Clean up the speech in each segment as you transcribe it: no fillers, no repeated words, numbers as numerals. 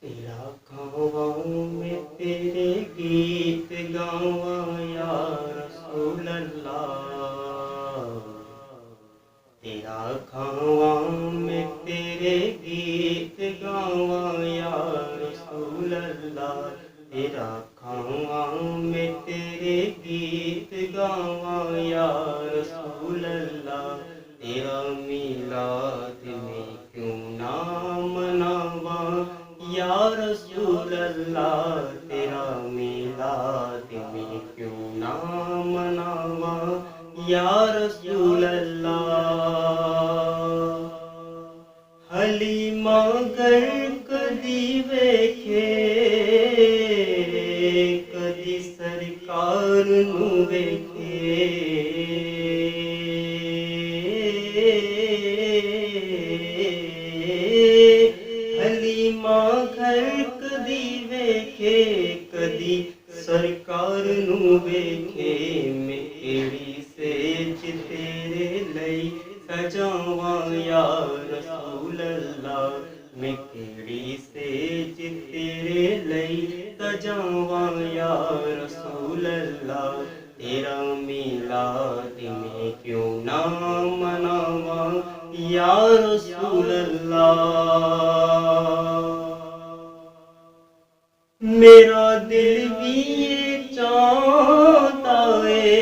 تیرا کھاواں میں تیرے گیت گاواں یا رسول اللہ، تیرا کھاواں میں تیرے گیت گاواں یا رسول اللہ، تیرا کھاواں میں تیرے گیت گاواں یا رسول اللہ، تیرا میلاد میں کیوں نہ مناواں یا رسول اللہ، تیرا میلاد میں کیوں نہ مناواں یا رسول اللہ۔ حلیمہ گر کدی ویکھے کدی سرکار نو ویکھے، حلیمہ گھر کدی ویکھے کدی سرکار نو ویکھے، میں کیڑی سیج تیرے لئی سجاواں یا رسول اللہ، میں کیڑی سیج تیرے لئی سجاواں یا رسول اللہ، تیرا میلاد میں کیوں نہ مناواں یا رسول اللہ۔ میرا دل بھی یہ چاہتا ہے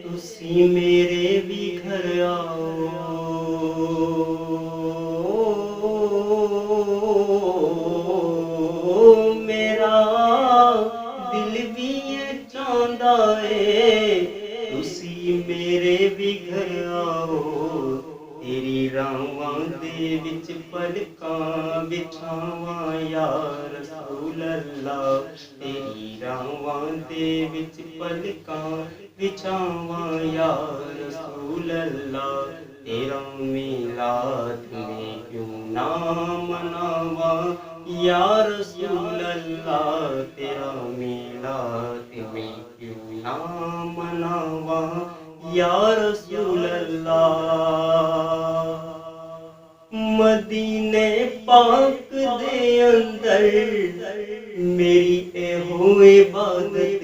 تسی میرے بھی گھر آؤ، میرا دل بھی یہ چاہتا ہے تسی میرے بھی گھر آؤ، تیری راواں دے وچ پلکاں بچھاواں یا رسول اللہ، تیری راواں دے وچ پلکاں بچھاواں یا رسول اللہ، تیرا میلاد میں کیوں نہ مناواں یا رسول اللہ، تیرا میلاد میں کیوں نہ مناواں یا رسول اللہ۔ مدینے پاک دے اندر میری اے ہو عبادت،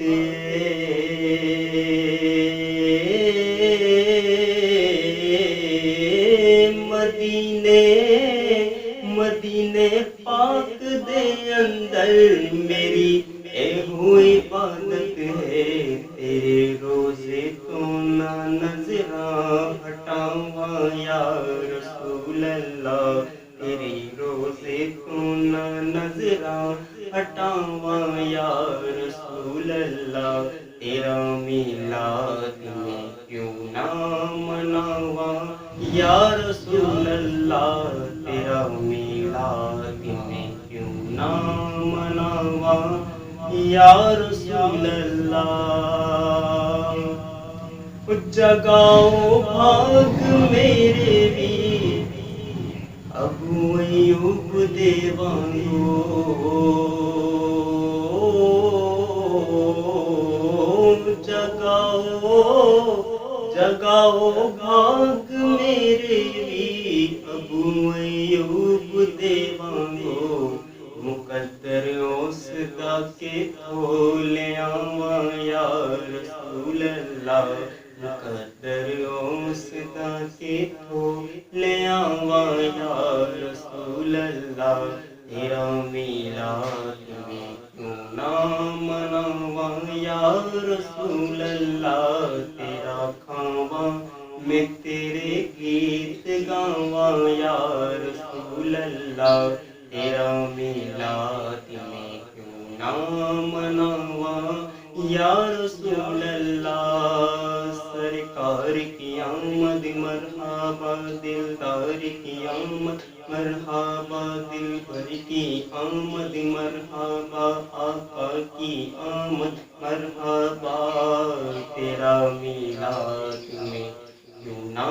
مدینے پاک دے اندر میری اے ہو عبادت ہے، تیرے روزے تو نہ نظراں ہٹاواں یا رسول اللہ، تیرے روزے تو نہ نظراں ہٹاواں یا رسول اللہ، تیرا میلاد میں کیوں نہ مناواں یا رسول اللہ، تیرا میلاد میں کیوں نہ مناواں یا رسول اللہ۔ جگاؤ بھاگ میرے بھی ابو ایوب دے وانگو، جگاؤ بھاگ میرے بھی ابو ایوب دے وانگو، مقدر اس دا کے تھولے آواں یا رسول اللہ، مقدر اس دا کے تھولے آواں یا رسول اللہ، تیرا میلاد میں کیوں نہ مناواں یا رسول اللہ، تیرا کھاواں میں تیرے گیت گاواں یا رسول اللہ، تیرا میلاد میں کیوں نہ مناواں یا رسول اللہ۔ سرکار کی آمد مرحبا، دلدار کی آمد مرحبا، دل بھر کی آمد مرحبا، آقا کی آمد مرحبا، تیرا میلاد میں کیوں نہ